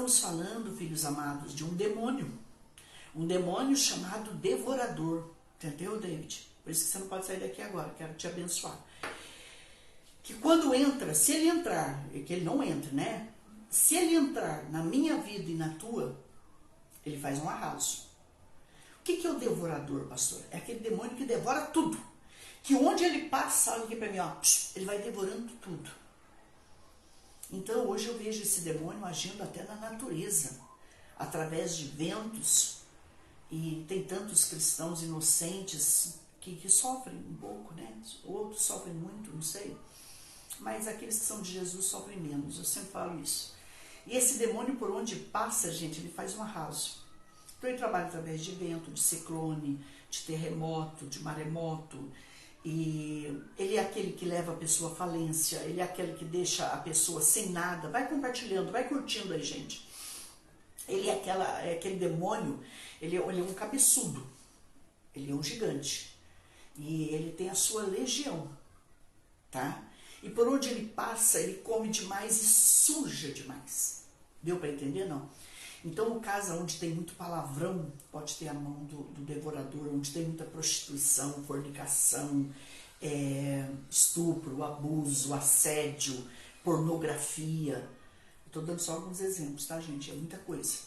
estamos falando, filhos amados, de um demônio chamado devorador, entendeu, David? Por isso que você não pode sair daqui agora, quero te abençoar. Que quando entra, se ele entrar, que ele não entra, né? Se ele entrar na minha vida e na tua, ele faz um arraso. O que é o devorador, pastor? É aquele demônio que devora tudo. Que onde ele passa, olha aqui para mim, ó, ele vai devorando tudo. Então hoje eu vejo esse demônio agindo até na natureza, através de ventos, e tem tantos cristãos inocentes que sofrem um pouco, né? Outros sofrem muito, não sei. Mas aqueles que são de Jesus sofrem menos, eu sempre falo isso. E esse demônio, por onde passa, gente, ele faz um arraso. Então ele trabalha através de vento, de ciclone, de terremoto, de maremoto. E ele é aquele que leva a pessoa à falência, ele é aquele que deixa a pessoa sem nada. Vai compartilhando, vai curtindo aí, gente. Ele é aquele demônio, ele é um cabeçudo, ele é um gigante. E ele tem a sua legião, tá? E por onde ele passa, ele come demais e suja demais. Deu para entender, não? Então, no caso onde tem muito palavrão, pode ter a mão do devorador, onde tem muita prostituição, fornicação, estupro, abuso, assédio, pornografia. Estou dando só alguns exemplos, tá, gente? É muita coisa.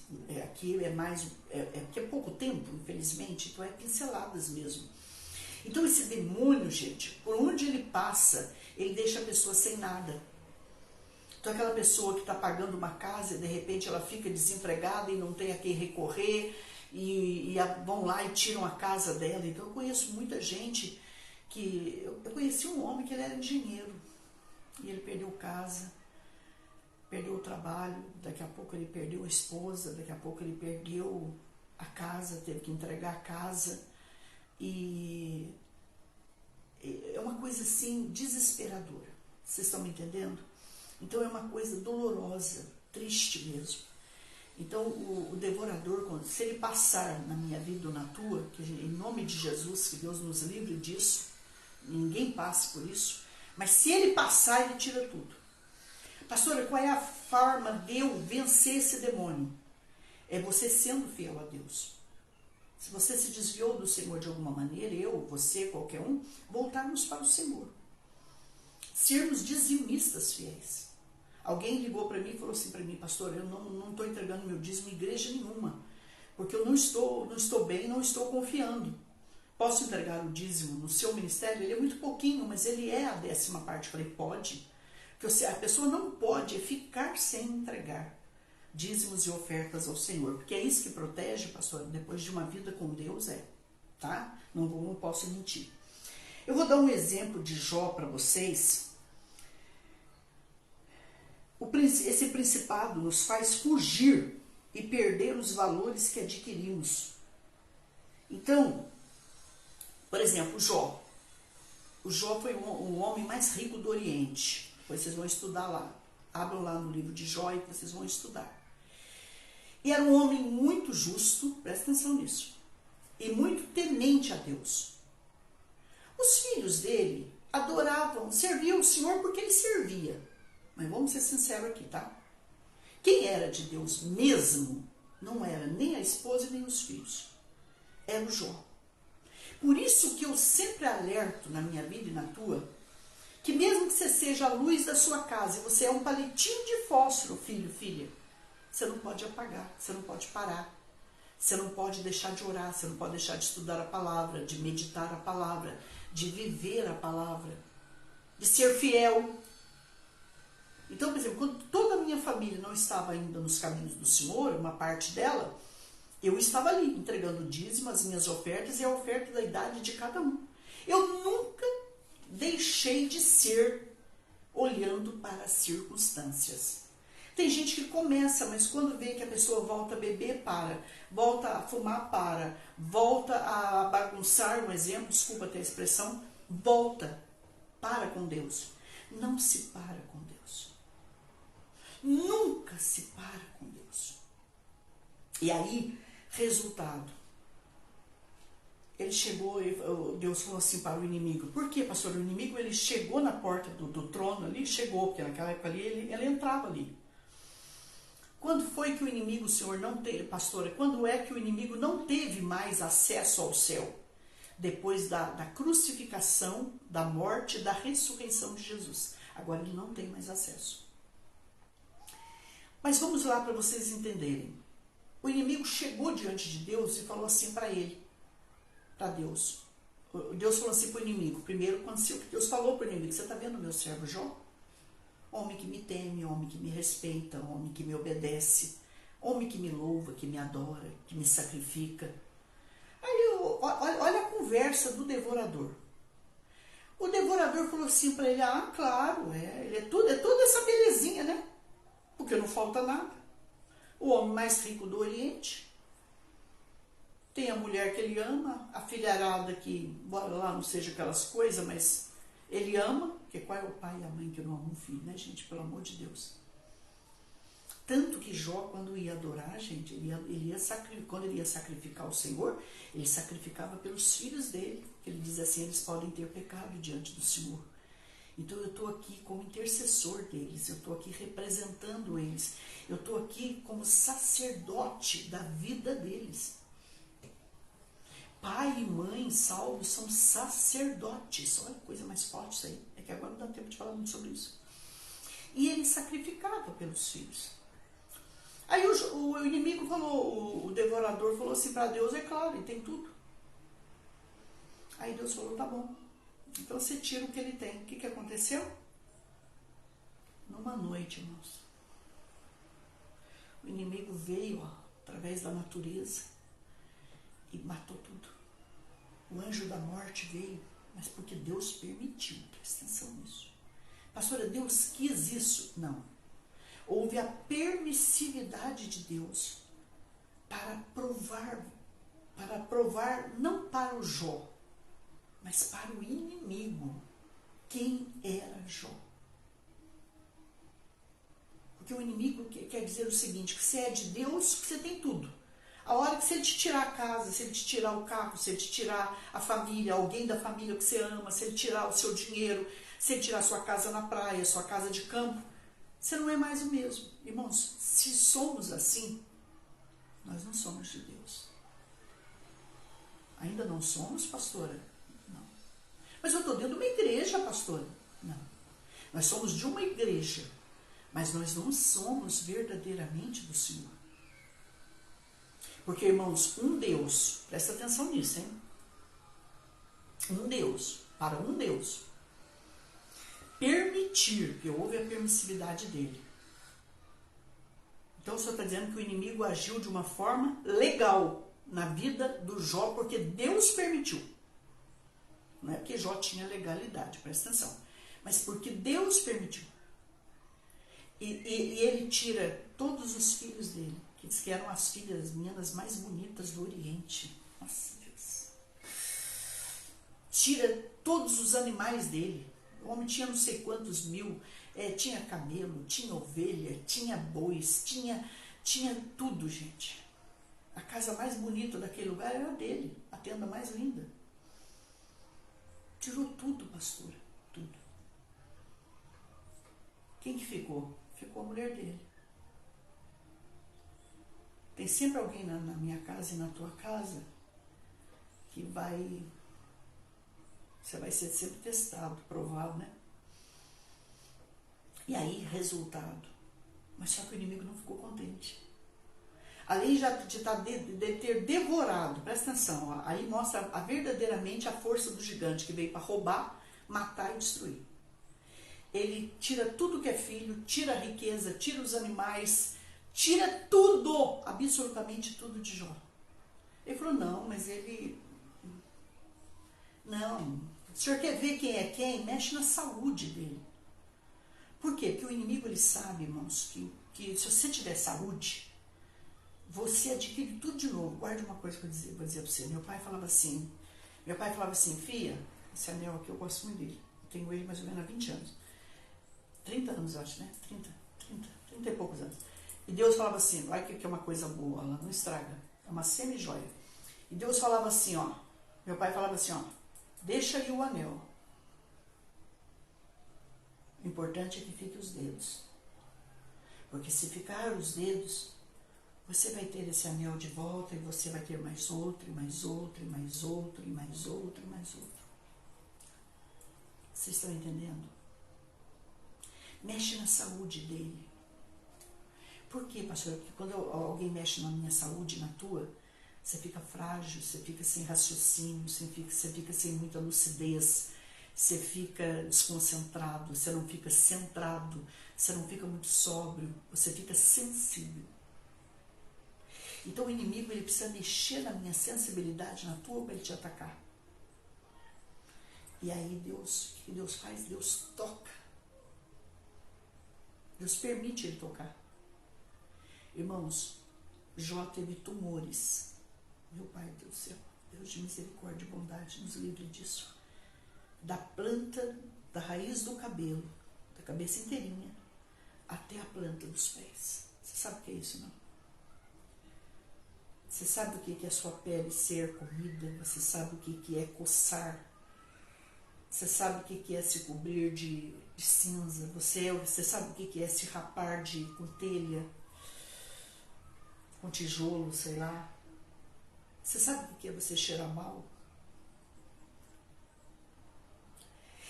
Aqui porque é pouco tempo, infelizmente, então é pinceladas mesmo. Então, esse demônio, gente, por onde ele passa, ele deixa a pessoa sem nada. Então, aquela pessoa que está pagando uma casa e de repente ela fica desempregada e não tem a quem recorrer e vão lá e tiram a casa dela. Então, eu conheço muita gente que... Eu conheci um homem que ele era engenheiro e ele perdeu casa, perdeu o trabalho, daqui a pouco ele perdeu a esposa, daqui a pouco ele perdeu a casa, teve que entregar a casa. E é uma coisa assim desesperadora. Vocês estão me entendendo? Então é uma coisa dolorosa, triste mesmo. Então o devorador, se ele passar na minha vida ou na tua, que em nome de Jesus, que Deus nos livre disso, ninguém passe por isso, mas se ele passar, ele tira tudo. Pastora, qual é a forma de eu vencer esse demônio? É você sendo fiel a Deus. Se você se desviou do Senhor de alguma maneira, eu, você, qualquer um, voltarmos para o Senhor. Sermos dizimistas fiéis. Alguém ligou para mim e falou assim para mim, pastor, eu não estou entregando meu dízimo em igreja nenhuma, porque eu não estou bem, não estou confiando. Posso entregar o dízimo no seu ministério? Ele é muito pouquinho, mas ele é a 10ª parte. Eu falei, pode. Porque a pessoa não pode ficar sem entregar dízimos e ofertas ao Senhor, porque é isso que protege, pastor, depois de uma vida com Deus, tá? Não posso mentir. Eu vou dar um exemplo de Jó para vocês. Esse principado nos faz fugir e perder os valores que adquirimos. Então, por exemplo, Jó. O Jó foi o homem mais rico do Oriente. Depois vocês vão estudar lá. Abram lá no livro de Jó e vocês vão estudar. E era um homem muito justo, presta atenção nisso, e muito temente a Deus. Os filhos dele adoravam, serviam o Senhor porque ele servia. Mas vamos ser sinceros aqui, tá? Quem era de Deus mesmo não era nem a esposa nem os filhos. Era o Jó. Por isso que eu sempre alerto na minha vida e na tua, que mesmo que você seja a luz da sua casa e você é um palitinho de fósforo, filho, filha, você não pode apagar, você não pode parar, você não pode deixar de orar, você não pode deixar de estudar a palavra, de meditar a palavra, de viver a palavra, de ser fiel. Então, por exemplo, quando toda a minha família não estava ainda nos caminhos do Senhor, uma parte dela, eu estava ali entregando o dízimo, as minhas ofertas e a oferta da idade de cada um. Eu nunca deixei de ser olhando para as circunstâncias. Tem gente que começa, mas quando vê que a pessoa volta a beber, para. Volta a fumar, para. Volta a bagunçar, um exemplo, desculpa ter a expressão, volta. Para com Deus. Não se para com Deus. Nunca se para com Deus. E aí, resultado. Ele chegou, Deus falou assim para o inimigo. Por quê, pastor? O inimigo, ele chegou na porta do trono ali, chegou, porque naquela época ali, ele entrava ali. Quando foi que o inimigo, o Senhor, não teve, pastora, quando é que o inimigo não teve mais acesso ao céu? Depois da crucificação, da morte e da ressurreição de Jesus. Agora ele não tem mais acesso. Mas vamos lá para vocês entenderem. O inimigo chegou diante de Deus e falou assim para ele, para Deus. Deus falou assim para o inimigo. Primeiro, quando Deus falou para o inimigo, você está vendo meu servo Jó? Homem que me teme, homem que me respeita, homem que me obedece, homem que me louva, que me adora, que me sacrifica. Aí, olha a conversa do devorador. O devorador falou assim para ele, claro, ele é toda essa belezinha, né? Porque não falta nada. O homem mais rico do Oriente, tem a mulher que ele ama, a filharada que, bora lá, não seja aquelas coisas, mas ele ama, porque qual é o pai e a mãe que não amam um filho, né, gente? Pelo amor de Deus. Tanto que Jó, quando ia adorar, gente, quando ele ia sacrificar o Senhor, ele sacrificava pelos filhos dele. Ele diz assim, eles podem ter pecado diante do Senhor. Então eu estou aqui como intercessor deles, eu estou aqui representando eles, eu estou aqui como sacerdote da vida deles. Pai e mãe salvos são sacerdotes. Olha que coisa mais forte isso aí. É que agora não dá tempo de falar muito sobre isso. E ele sacrificava pelos filhos. Aí o inimigo falou, o devorador falou assim para Deus, é claro, ele tem tudo. Aí Deus falou, tá bom. Então você tira o que ele tem. O que aconteceu? Numa noite, irmãos, o inimigo veio através da natureza e matou tudo. O anjo da morte veio, mas porque Deus permitiu. Presta atenção nisso. Pastora, Deus quis isso? Não. Houve a permissividade de Deus para provar não para o Jó, mas para o inimigo, quem era Jó. Porque o inimigo quer dizer o seguinte, que você é de Deus, que você tem tudo. A hora que se ele te tirar a casa, se ele te tirar o carro, se ele te tirar a família, alguém da família que você ama, se ele tirar o seu dinheiro, se ele tirar a sua casa na praia, sua casa de campo, você não é mais o mesmo. Irmãos, se somos assim, nós não somos de Deus. Ainda não somos, pastora? Não. Mas eu estou dentro de uma igreja, pastora? Não. Nós somos de uma igreja, mas nós não somos verdadeiramente do Senhor. Porque, irmãos, um Deus, presta atenção nisso, hein? Um Deus, para um Deus, permitir, que houve a permissividade dele. Então, o Senhor está dizendo que o inimigo agiu de uma forma legal na vida do Jó, porque Deus permitiu. Não é porque Jó tinha legalidade, presta atenção. Mas porque Deus permitiu. E ele tira todos os filhos dele, que diz que eram as filhas, as meninas mais bonitas do Oriente. Nossa, Deus. Tira todos os animais dele. O homem tinha não sei quantos mil, tinha camelo, tinha ovelha, tinha bois, tinha tudo, gente. A casa mais bonita daquele lugar era dele, a tenda mais linda. Tirou tudo, pastora, tudo. Quem que ficou? Ficou a mulher dele. Tem sempre alguém na minha casa e na tua casa que você vai ser sempre testado, provado, né? E aí, resultado. Mas só que o inimigo não ficou contente. Além de ter devorado, presta atenção, aí mostra verdadeiramente a força do gigante que veio para roubar, matar e destruir. Ele tira tudo que é filho, tira a riqueza, tira os animais, tira tudo, absolutamente tudo de Jó. Ele falou, não, mas não, o senhor quer ver quem é quem? Mexe na saúde dele. Por quê? Porque o inimigo, ele sabe, irmãos, que se você tiver saúde, você adquire tudo de novo. Guarde uma coisa que eu vou dizer para você. Meu pai falava assim, filha, esse anel aqui eu gosto muito dele. Eu tenho ele mais ou menos há 20 anos. 30 anos, eu acho, né? 30 e poucos anos. E Deus falava assim, olha que é uma coisa boa, ela não estraga. É uma semi-joia. E Deus falava assim, meu pai falava assim, deixa aí o anel. O importante é que fique os dedos. Porque se ficar os dedos, você vai ter esse anel de volta e você vai ter mais outro, e mais outro, e mais outro, e mais outro, e mais outro. Vocês estão entendendo? Mexe na saúde dele. Por quê, pastor? Porque quando alguém mexe na minha saúde, na tua, você fica frágil, você fica sem raciocínio, você fica sem muita lucidez, você fica desconcentrado, você não fica centrado, você não fica muito sóbrio, você fica sensível. Então o inimigo ele precisa mexer na minha sensibilidade, na tua, para ele te atacar. E aí Deus, o que Deus faz? Deus toca. Deus permite ele tocar. Irmãos, Jó teve tumores. Meu Pai do céu, Deus de misericórdia e bondade, nos livre disso. Da planta, da raiz do cabelo, da cabeça inteirinha, até a planta dos pés. Você sabe o que é isso, não? Você sabe o que é a sua pele ser comida? Você sabe o que é coçar? Você sabe o que é se cobrir de cinza? Você sabe o que é se rapar com telha? Com tijolo, sei lá? Você sabe o que é você cheirar mal?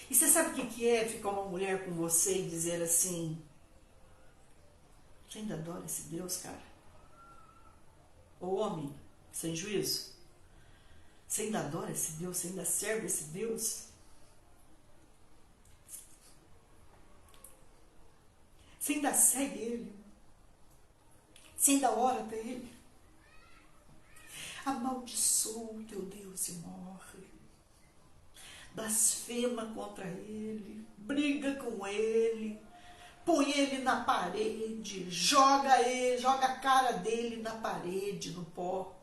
E você sabe o que é ficar uma mulher com você e dizer assim: você ainda adora esse Deus, cara? Ô homem, sem juízo, você ainda adora esse Deus? Você ainda serve esse Deus? Você ainda segue Ele? Você ainda ora para Ele? Amaldiçoa o teu Deus e morre. Blasfema contra Ele, briga com Ele, põe Ele na parede, joga a cara dele na parede, no pó.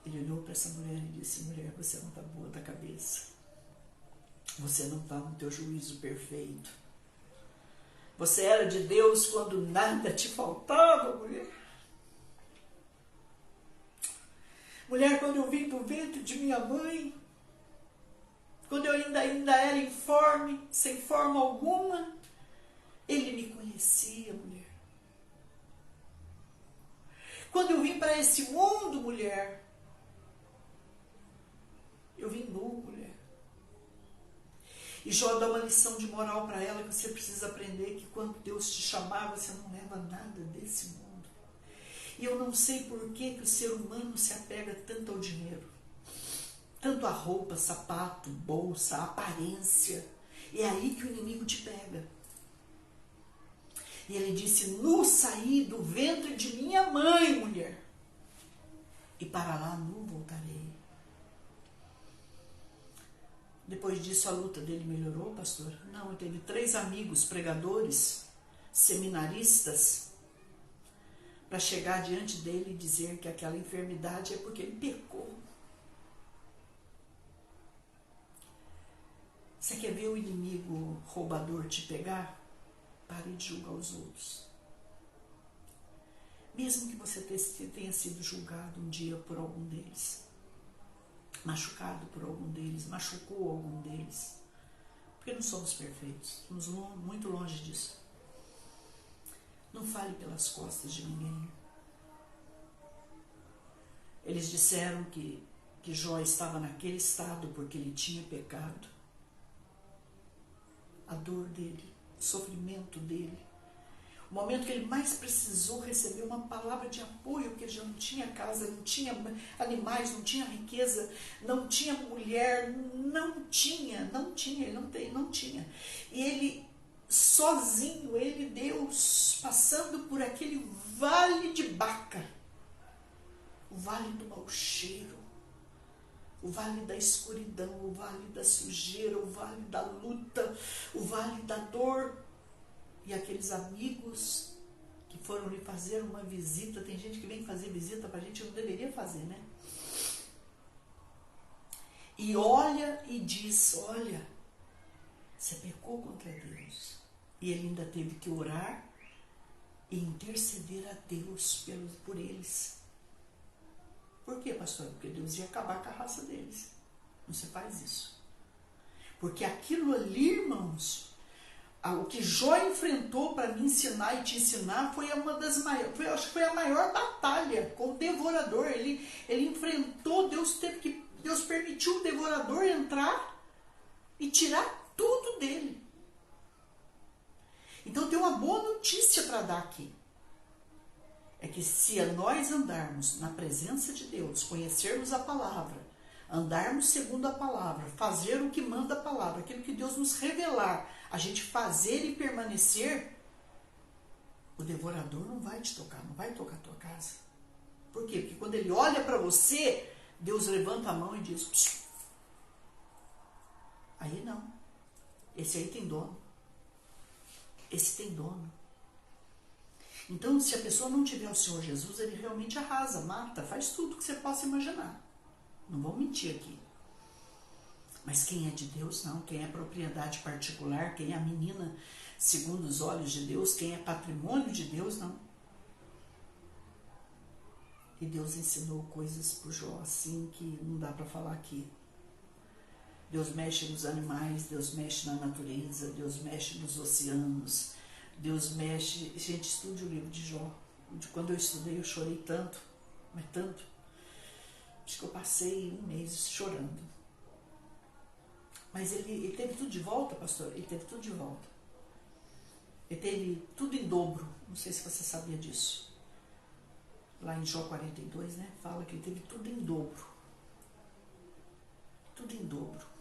Ele olhou para essa mulher e disse: mulher, você não está boa da cabeça. Você não está no teu juízo perfeito. Você era de Deus quando nada te faltava, mulher. Mulher, quando eu vim do ventre de minha mãe, quando eu ainda era informe, sem forma alguma, Ele me conhecia, mulher. Quando eu vim para esse mundo, mulher, eu vim nu, mulher. E Jó dá uma lição de moral para ela, que você precisa aprender que quando Deus te chamar, você não leva nada desse mundo. E eu não sei por que o ser humano se apega tanto ao dinheiro. Tanto a roupa, sapato, bolsa, aparência. É aí que o inimigo te pega. E ele disse: nu saí do ventre de minha mãe, mulher, e para lá nu voltarei. Depois disso a luta dele melhorou, pastor? Não, ele teve 3 amigos pregadores, seminaristas, para chegar diante dele e dizer que aquela enfermidade é porque ele pecou. Você quer ver o inimigo roubador te pegar? Pare de julgar os outros. Mesmo que você tenha sido julgado um dia por algum deles, machucado por algum deles, machucou algum deles, porque não somos perfeitos, estamos muito longe disso. Não fale pelas costas de ninguém. Eles disseram que Jó estava naquele estado porque ele tinha pecado. A dor dele, o sofrimento dele, o momento que ele mais precisou receber uma palavra de apoio, porque ele já não tinha casa, não tinha animais, não tinha riqueza, não tinha mulher, não tinha. E ele sozinho, ele, Deus, passando por aquele vale de Baca, o vale do mau cheiro, o vale da escuridão, o vale da sujeira, o vale da luta, o vale da dor. E aqueles amigos que foram lhe fazer uma visita, tem gente que vem fazer visita pra gente, não deveria fazer, né? E olha e diz: olha, você pecou contra Deus. E ele ainda teve que orar e interceder a Deus por eles. Por quê, pastor? Porque Deus ia acabar com a raça deles. Não se faz isso. Porque aquilo ali, irmãos, o que Jó enfrentou para me ensinar e te ensinar foi uma das maiores, acho que foi a maior batalha com o devorador. Ele enfrentou, Deus permitiu o devorador entrar e tirar tudo dele. Então tem uma boa notícia para dar aqui. É que se nós andarmos na presença de Deus, conhecermos a palavra, andarmos segundo a palavra, fazer o que manda a palavra, aquilo que Deus nos revelar, a gente fazer e permanecer, o devorador não vai te tocar, não vai tocar a tua casa. Por quê? Porque quando ele olha para você, Deus levanta a mão e diz: Psh. Aí não, esse aí tem dono, esse tem dono. Então, se a pessoa não tiver o Senhor Jesus, ele realmente arrasa, mata, faz tudo que você possa imaginar. Não vou mentir aqui. Mas quem é de Deus, não. Quem é propriedade particular, quem é a menina segundo os olhos de Deus, quem é patrimônio de Deus, não. E Deus ensinou coisas para o Jó assim que não dá para falar aqui. Deus mexe nos animais, Deus mexe na natureza, Deus mexe nos oceanos, Deus mexe... Gente, estude o livro de Jó. Quando eu estudei, eu chorei tanto, mas tanto. Acho que eu passei um mês chorando. Mas ele teve tudo de volta, pastor? Ele teve tudo de volta. Ele teve tudo em dobro. Não sei se você sabia disso. Lá em Jó 42, né? Fala que ele teve tudo em dobro. Tudo em dobro.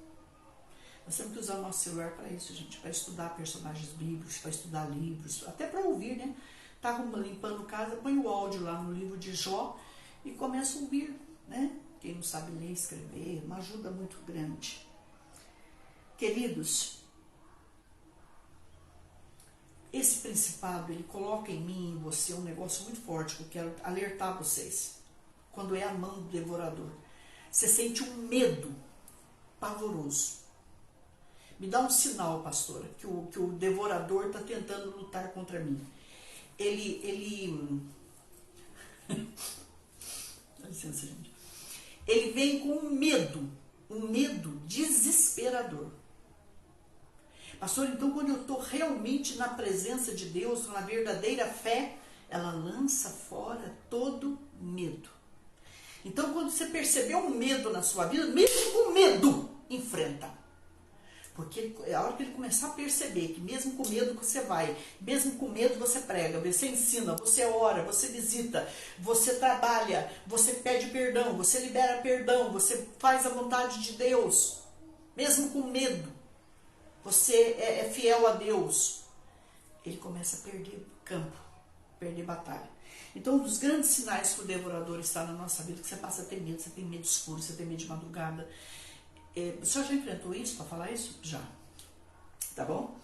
Nós temos que usar o nosso celular para isso, gente. Para estudar personagens bíblicos, para estudar livros. Até para ouvir, né? Tá limpando casa, põe o áudio lá no livro de Jó e começa a ouvir, né? Quem não sabe ler e escrever, uma ajuda muito grande. Queridos, esse principado, ele coloca em mim e em você um negócio muito forte que eu quero alertar vocês. Quando é a mão do devorador, você sente um medo pavoroso. Me dá um sinal, pastora, que o devorador está tentando lutar contra mim. Dá licença, gente. Ele vem com um medo desesperador. Pastor, então quando eu estou realmente na presença de Deus, na verdadeira fé, ela lança fora todo medo. Então quando você percebeu um medo na sua vida, mesmo com medo, enfrenta. Porque é a hora que ele começar a perceber que mesmo com medo você vai, mesmo com medo você prega, você ensina, você ora, você visita, você trabalha, você pede perdão, você libera perdão, você faz a vontade de Deus, mesmo com medo, você é fiel a Deus, ele começa a perder campo, perder batalha. Então, um dos grandes sinais que o devorador está na nossa vida é que você passa a ter medo, você tem medo escuro, você tem medo de madrugada. O senhor já enfrentou isso para falar isso? Já. Tá bom?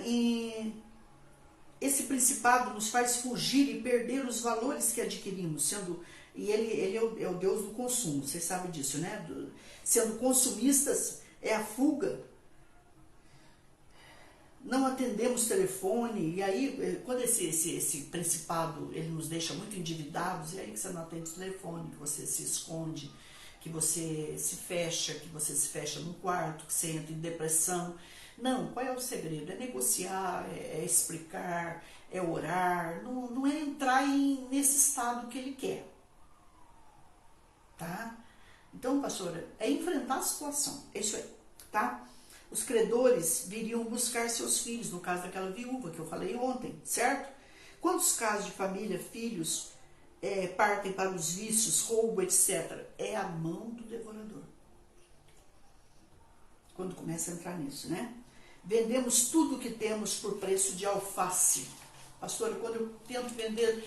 E esse principado nos faz fugir e perder os valores que adquirimos, e ele é o Deus do consumo, vocês sabem disso, né? Sendo consumistas, é a fuga. Não atendemos telefone, e aí, quando esse principado, ele nos deixa muito endividados, e aí que você não atende o telefone, que você se esconde, que você se fecha num quarto, que você entra em depressão. Não, qual é o segredo? É negociar, é explicar, é orar, não é entrar nesse estado que ele quer. Tá? Então, pastora, é enfrentar a situação, é isso aí, tá? Os credores viriam buscar seus filhos, no caso daquela viúva que eu falei ontem, certo? Quantos casos de família, filhos, partem para os vícios, roubo, etc. É a mão do devorador. Quando começa a entrar nisso, né? Vendemos tudo que temos por preço de alface. Pastor, quando eu tento vender,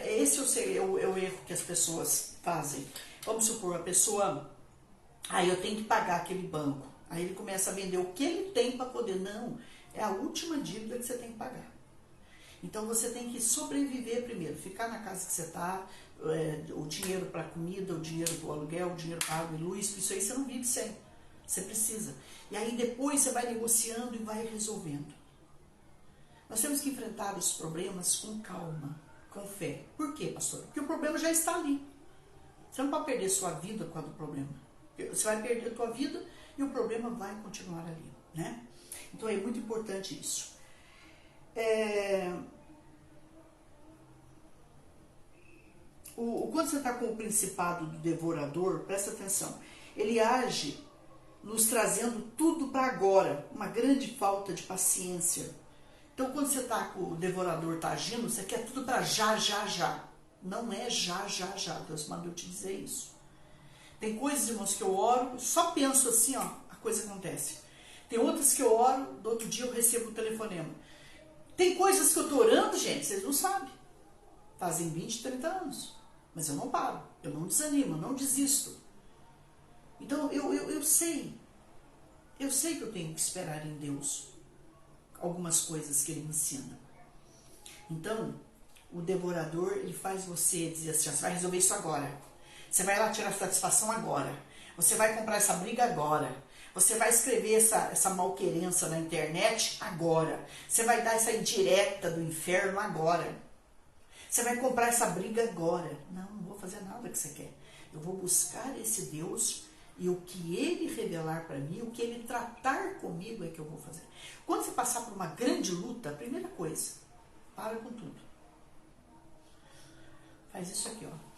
esse é o erro que as pessoas fazem. Vamos supor, a pessoa, eu tenho que pagar aquele banco. Aí ele começa a vender o que ele tem para poder. Não, é a última dívida que você tem que pagar. Então você tem que sobreviver primeiro, ficar na casa que você está, o dinheiro para comida, o dinheiro para o aluguel, o dinheiro para água e luz, isso aí você não vive sem, você precisa. E aí depois você vai negociando e vai resolvendo. Nós temos que enfrentar os problemas com calma, com fé. Por quê, pastor? Porque o problema já está ali. Você não pode perder sua vida por causa do problema. Você vai perder a tua vida e o problema vai continuar ali, né? Então é muito importante isso. Quando você está com o principado do devorador, presta atenção, ele age nos trazendo tudo para agora, uma grande falta de paciência. Então quando você está com o devorador está agindo, você quer tudo para já, já, já. Não é já, já, já. Deus mandou te dizer isso. Tem coisas, irmãos, que eu oro, só penso assim, ó, a coisa acontece. Tem outras que eu oro, do outro dia eu recebo um telefonema. Tem coisas que eu estou orando, gente, vocês não sabem. Fazem 20, 30 anos. Mas eu não paro, eu não desanimo, eu não desisto. Então eu sei que eu tenho que esperar em Deus algumas coisas que Ele me ensina. Então, o devorador, ele faz você dizer assim, você vai resolver isso agora. Você vai lá tirar satisfação agora. Você vai comprar essa briga agora. Você vai escrever essa malquerença na internet agora. Você vai dar essa indireta do inferno agora. Você vai comprar essa briga agora. Não vou fazer nada que você quer. Eu vou buscar esse Deus e o que Ele revelar para mim, o que Ele tratar comigo é que eu vou fazer. Quando você passar por uma grande luta, a primeira coisa, para com tudo. Faz isso aqui, ó.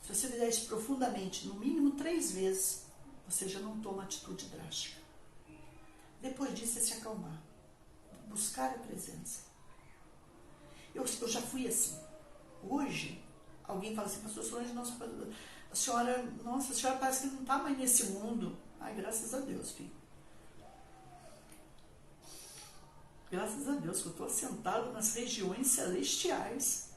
Se você fizer isso profundamente, no mínimo 3 vezes, você já não toma atitude drástica. Depois disso é se acalmar. Buscar a presença. Eu já fui assim. Hoje, alguém fala assim, pastor Solange, a senhora parece que não está mais nesse mundo. Ai, graças a Deus, filho. Graças a Deus que eu estou assentado nas regiões celestiais.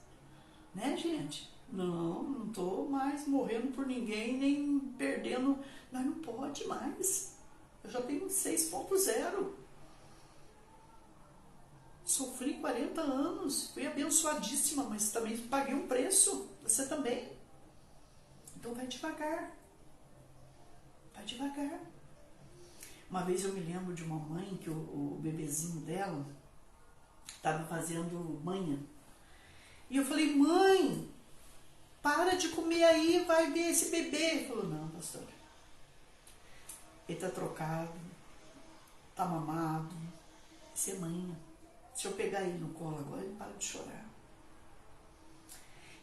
Né, gente? Não estou mais morrendo por ninguém, nem perdendo. Mas não pode mais. Eu já tenho 6.0. Sofri 40 anos. Fui abençoadíssima, mas também paguei um preço. Você também. Então vai devagar. Vai devagar. Uma vez eu me lembro de uma mãe que o bebezinho dela estava fazendo manha. E eu falei, mãe, para de comer aí, vai ver esse bebê. Ele falou, não, pastor, ele está trocado, está mamado, isso é manha. Se eu pegar ele no colo agora, ele para de chorar.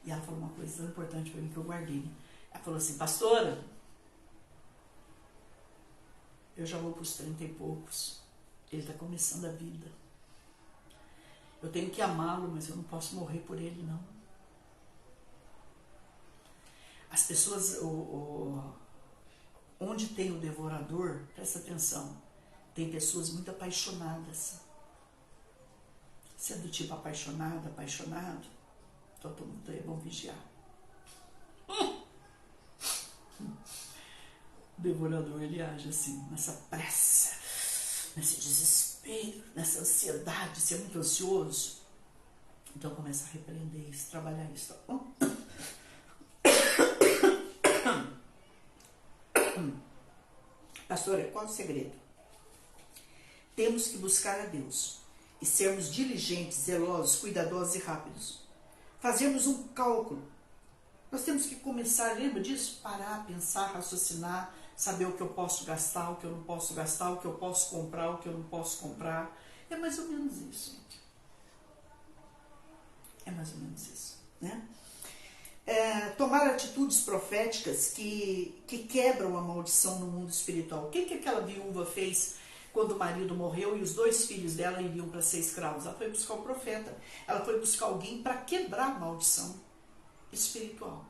E ela falou uma coisa tão importante para mim que eu guardei. Ela falou assim, pastora, eu já vou para os 30 e poucos, ele está começando a vida. Eu tenho que amá-lo, mas eu não posso morrer por ele, não. As pessoas, onde tem o devorador, presta atenção, tem pessoas muito apaixonadas. Se é do tipo apaixonado, então todo mundo é bom vigiar. O devorador, ele age assim, nessa pressa, nesse desespero, nessa ansiedade, se é muito ansioso. Então começa a repreender isso, trabalhar isso. Pastora, qual é o segredo? Temos que buscar a Deus e sermos diligentes, zelosos, cuidadosos e rápidos. Fazermos um cálculo. Nós temos que começar, lembra disso? Parar, pensar, raciocinar, saber o que eu posso gastar, o que eu não posso gastar, o que eu posso comprar, o que eu não posso comprar. É mais ou menos isso, gente. É mais ou menos isso, né? Tomar atitudes proféticas que quebram a maldição no mundo espiritual. O que aquela viúva fez quando o marido morreu e os 2 filhos dela iriam para ser escravos? Ela foi buscar o profeta. Ela foi buscar alguém para quebrar a maldição espiritual.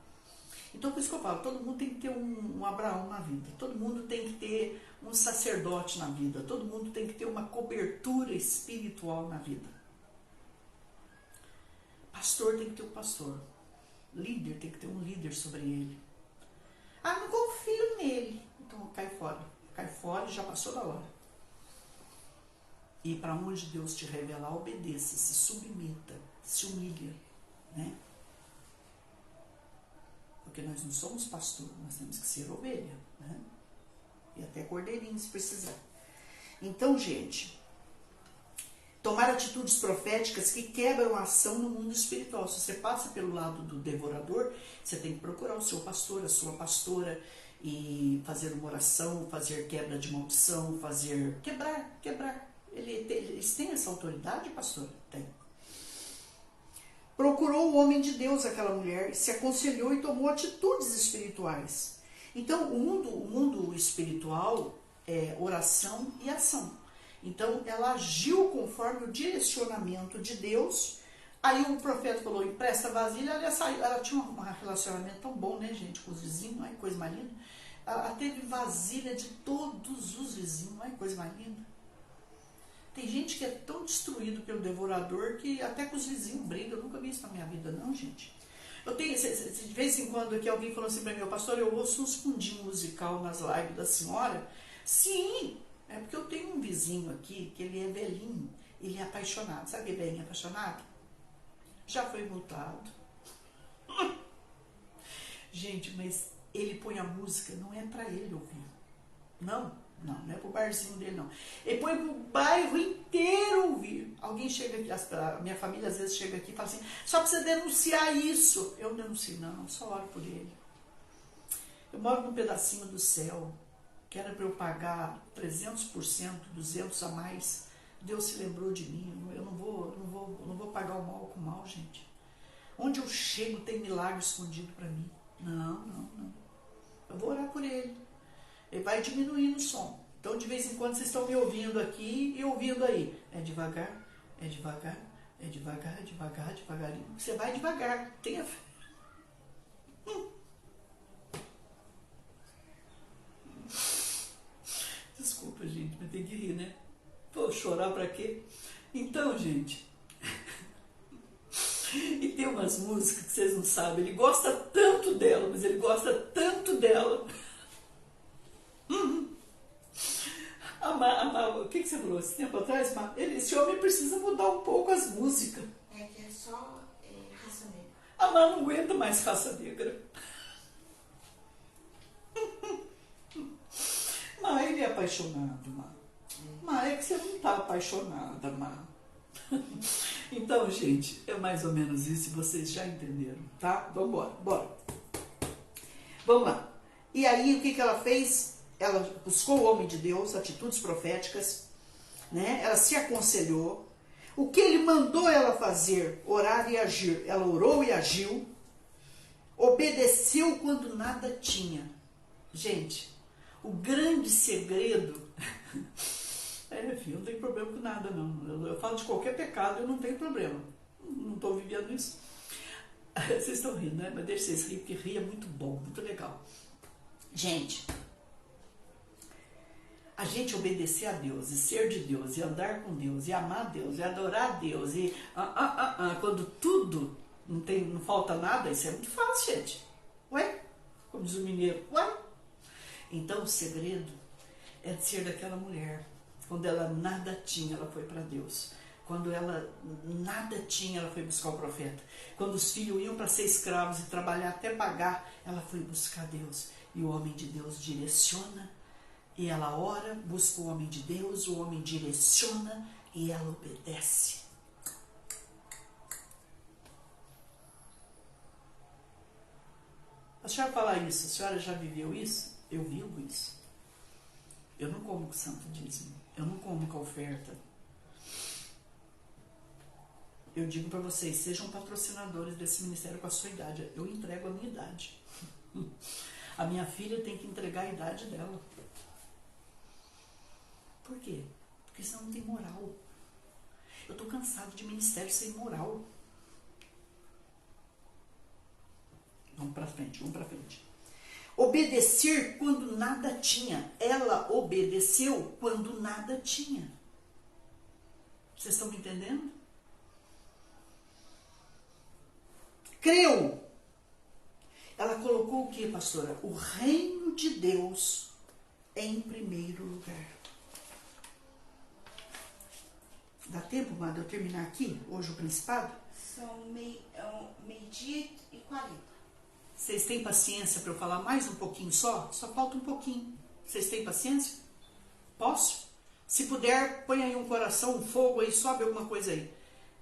Então, por isso que eu falo, todo mundo tem que ter um Abraão na vida. Todo mundo tem que ter um sacerdote na vida. Todo mundo tem que ter uma cobertura espiritual na vida. Pastor tem que ter um pastor. Líder tem que ter um líder sobre ele. Ah, não confio nele. Então cai fora. Cai fora e já passou da hora. E para onde Deus te revelar, obedeça, se submeta, se humilha, né? Porque nós não somos pastor, nós temos que ser ovelha, né? E até cordeirinho se precisar. Então, gente, Tomar atitudes proféticas que quebram a ação no mundo espiritual. Se você passa pelo lado do devorador, você tem que procurar o seu pastor, a sua pastora, e fazer uma oração, fazer quebra de maldição, fazer quebrar. Eles têm essa autoridade, pastor? Tem. Procurou o homem de Deus, aquela mulher, se aconselhou e tomou atitudes espirituais. Então, o mundo espiritual é oração e ação. Então, ela agiu conforme o direcionamento de Deus. Aí o profeta falou, empresta a vasilha, ela saiu. Ela tinha um relacionamento tão bom, né, gente, com os vizinhos, ai, coisa mais linda. Ela teve vasilha de todos os vizinhos, ai, coisa mais linda. Tem gente que é tão destruído pelo devorador que até com os vizinhos briga. Eu nunca vi isso na minha vida, não, gente. Eu tenho, de vez em quando, que alguém falou assim para mim, pastor, eu ouço uns fundinhos musical nas lives da senhora. Sim, é porque eu tenho um vizinho aqui, que ele é velhinho, ele é apaixonado. Sabe que velhinho apaixonado? Já foi multado. Gente, mas ele põe a música, não é para ele ouvir. Não é pro barzinho dele, não. Ele põe pro bairro inteiro ouvir. Alguém chega aqui, a minha família às vezes chega aqui e fala assim, só precisa denunciar isso. Eu não denuncio, não, só oro por ele. Eu moro num pedacinho do céu, que era para eu pagar 300%, 200% a mais. Deus se lembrou de mim, eu não vou pagar o mal com o mal, gente. Onde eu chego tem milagre escondido para mim. Não. Eu vou orar por ele. Ele vai diminuindo o som. Então, de vez em quando, vocês estão me ouvindo aqui e ouvindo aí. É devagar, devagarinho. Você vai devagar, tenha fé. Desculpa, gente, mas tem que rir, né? Pô, chorar pra quê? Então, gente... E tem umas músicas que vocês não sabem. Ele gosta tanto dela, mas ele gosta tanto dela... O que você falou esse tempo atrás? Esse homem precisa mudar um pouco as músicas. É que é só raça negra. A Má não aguenta mais raça negra. Má, ele é apaixonado, Má. Má, é que você não está apaixonada, Má. Então, gente, é mais ou menos isso, vocês já entenderam, tá? Vamos bora. Vamos lá. E aí, o que ela fez? Ela buscou o homem de Deus, atitudes proféticas, né? Ela se aconselhou. O que ele mandou ela fazer? Orar e agir. Ela orou e agiu. Obedeceu quando nada tinha. Gente, o grande segredo... filho, não tem problema com nada, não. Eu falo de qualquer pecado, eu não tenho problema. Não estou vivendo isso. Vocês estão rindo, né? Mas deixa vocês rir, porque rir é muito bom, muito legal. Gente... A gente obedecer a Deus, e ser de Deus, e andar com Deus, e amar Deus, e adorar a Deus, e quando tudo não falta nada, isso é muito fácil, gente. Ué? Como diz o mineiro, ué? Então o segredo é de ser daquela mulher. Quando ela nada tinha, ela foi para Deus. Quando ela nada tinha, ela foi buscar o profeta. Quando os filhos iam para ser escravos e trabalhar até pagar, ela foi buscar Deus. E o homem de Deus direciona. E ela ora, busca o homem de Deus, o homem direciona e ela obedece. A senhora fala isso, a senhora já viveu isso? Eu vivo isso. Eu não como com santo dízimo, eu não como com a oferta. Eu digo para vocês, sejam patrocinadores desse ministério com a sua idade. Eu entrego a minha idade. A minha filha tem que entregar a idade dela. Por quê? Porque senão não tem moral. Eu estou cansado de ministério sem moral. Vamos para frente. Obedecer quando nada tinha. Ela obedeceu quando nada tinha. Vocês estão me entendendo? Creu. Ela colocou o que, pastora? O reino de Deus em primeiro lugar. Dá tempo, Mada, eu terminar aqui, hoje o principado? São meio-dia e 40. Vocês têm paciência para eu falar mais um pouquinho só? Só falta um pouquinho. Vocês têm paciência? Posso? Se puder, põe aí um coração, um fogo aí, sobe alguma coisa aí.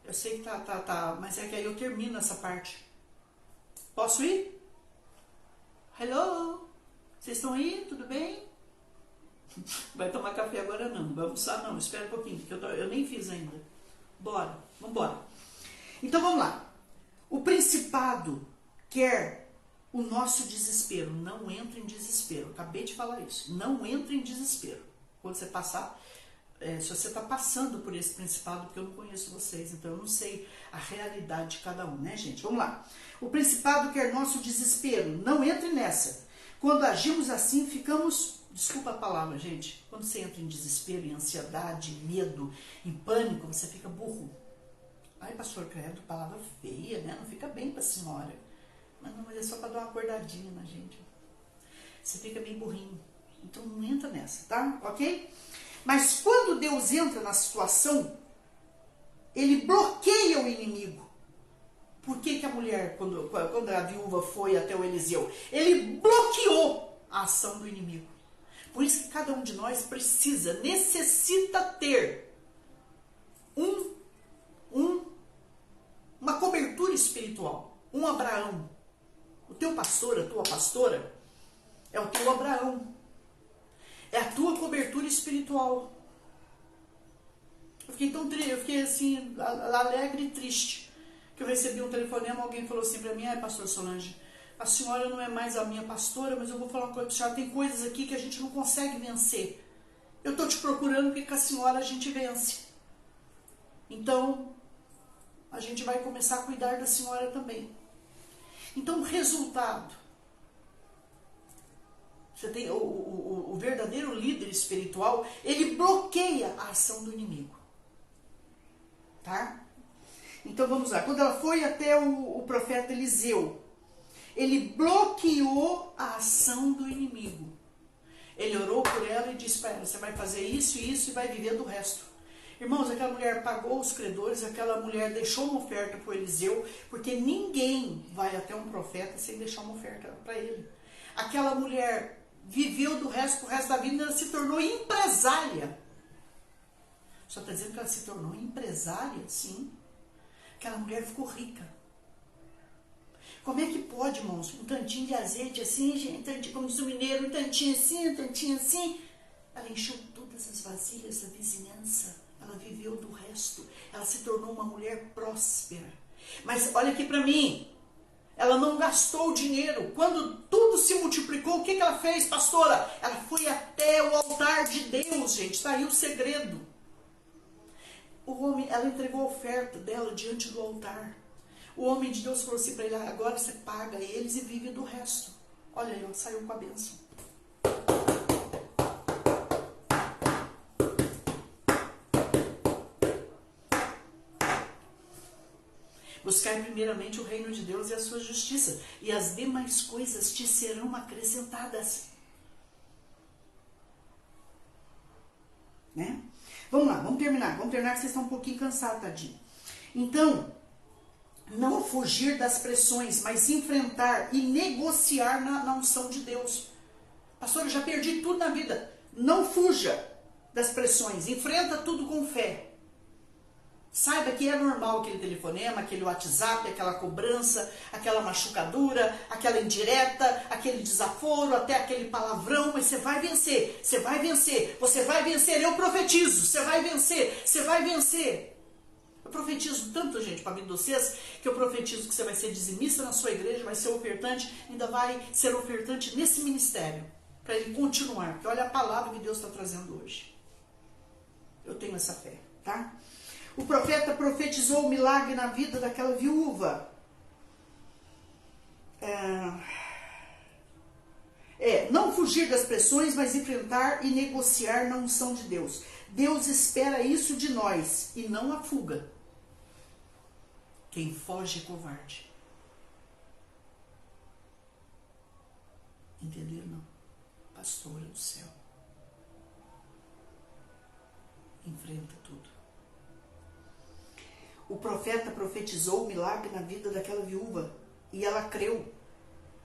Eu sei que tá, mas é que aí eu termino essa parte. Posso ir? Hello? Vocês estão aí? Tudo bem? Vai tomar café agora não, vai almoçar não, espera um pouquinho, porque eu nem fiz ainda. Bora, vamos embora. Então vamos lá. O principado quer o nosso desespero. Não entre em desespero. Acabei de falar isso. Não entre em desespero. Quando você passar, se você está passando por esse principado, porque eu não conheço vocês, então eu não sei a realidade de cada um, né, gente? Vamos lá. O principado quer nosso desespero. Não entre nessa. Quando agimos assim, ficamos... Desculpa a palavra, gente. Quando você entra em desespero, em ansiedade, em medo, em pânico, você fica burro. Ai, pastor, credo, palavra feia, né? Não fica bem para a senhora. Mas é só para dar uma acordadinha na gente. Você fica bem burrinho. Então não entra nessa, tá? Ok? Mas quando Deus entra na situação, ele bloqueia o inimigo. Por que a mulher, quando a viúva foi até o Eliseu, ele bloqueou a ação do inimigo. Por isso que cada um de nós necessita ter uma cobertura espiritual, um Abraão. O teu pastor, a tua pastora, é o teu Abraão. É a tua cobertura espiritual. Eu fiquei tão triste, eu fiquei assim, alegre e triste, que eu recebi um telefonema, alguém falou assim para mim, pastor Solange, a senhora não é mais a minha pastora, mas eu vou falar uma coisa para a senhora, tem coisas aqui que a gente não consegue vencer. Eu estou te procurando porque com a senhora a gente vence. Então, a gente vai começar a cuidar da senhora também. Então, o resultado. Você tem o verdadeiro líder espiritual, ele bloqueia a ação do inimigo. Tá? Então, vamos lá. Quando ela foi até o profeta Eliseu, ele bloqueou a ação do inimigo. Ele orou por ela e disse para ela, você vai fazer isso e isso e vai viver do resto. Irmãos, aquela mulher pagou os credores, aquela mulher deixou uma oferta para o Eliseu, porque ninguém vai até um profeta sem deixar uma oferta para ele. Aquela mulher viveu do resto, o resto da vida, ela se tornou empresária. Só está dizendo que ela se tornou empresária? Sim. Aquela mulher ficou rica. Como é que pode, irmãos? Um tantinho de azeite assim, gente, como diz o mineiro, um tantinho assim, um tantinho assim. Ela encheu todas as vasilhas da vizinhança. Ela viveu do resto. Ela se tornou uma mulher próspera. Mas olha aqui para mim. Ela não gastou o dinheiro. Quando tudo se multiplicou, o que ela fez, pastora? Ela foi até o altar de Deus, gente. Está aí o segredo. O homem, ela entregou a oferta dela diante do altar. O homem de Deus falou assim para ele, agora você paga eles e vive do resto. Olha aí, ela saiu com a bênção. Buscar primeiramente o reino de Deus e a sua justiça, e as demais coisas te serão acrescentadas. Né? Vamos lá, vamos terminar que vocês estão um pouquinho cansados, tadinho. Então, não fugir das pressões, mas enfrentar e negociar na unção de Deus. Pastor, eu já perdi tudo na vida. Não fuja das pressões, enfrenta tudo com fé. Saiba que é normal aquele telefonema, aquele WhatsApp, aquela cobrança, aquela machucadura, aquela indireta, aquele desaforo, até aquele palavrão, mas você vai vencer, você vai vencer, você vai vencer, eu profetizo, você vai vencer, você vai vencer. Eu profetizo tanto, gente, para a vida de vocês, que eu profetizo que você vai ser dizimista na sua igreja, vai ser ofertante, ainda vai ser ofertante nesse ministério, para ele continuar, porque olha a palavra que Deus está trazendo hoje. Eu tenho essa fé, tá? O profeta profetizou o milagre na vida daquela viúva. Não fugir das pressões, mas enfrentar e negociar na unção de Deus. Deus espera isso de nós e não a fuga. Quem foge é covarde. Entenderam? Não? Pastora do céu. Enfrenta tudo. O profeta profetizou o milagre na vida daquela viúva e ela creu.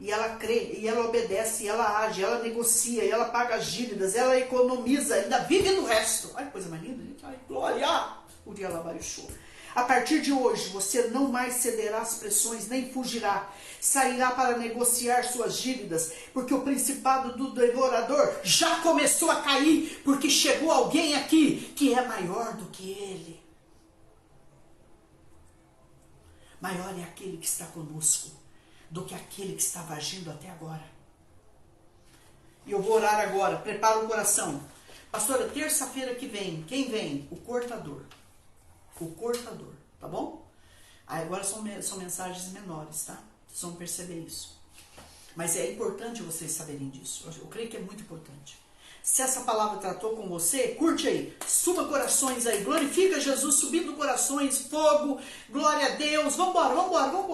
E ela crê, e ela obedece, e ela age, ela negocia, e ela paga as dívidas, ela economiza, ainda vive no resto. Ai, coisa mais linda, gente. Ai, glória! Uriah Labarishô. A partir de hoje, você não mais cederá às pressões, nem fugirá. Sairá para negociar suas dívidas, porque o principado do devorador já começou a cair, porque chegou alguém aqui que é maior do que ele. Maior é aquele que está conosco do que aquele que estava agindo até agora. E eu vou orar agora, prepara o coração. Pastora, terça-feira que vem, quem vem? O cortador. O cortador, tá bom? Aí agora são mensagens menores, tá? Vocês vão perceber isso. Mas é importante vocês saberem disso. Eu creio que é muito importante. Se essa palavra tratou com você, curte aí. Suba corações aí. Glorifica Jesus, subindo corações, fogo. Glória a Deus. Vambora, vambora, vambora.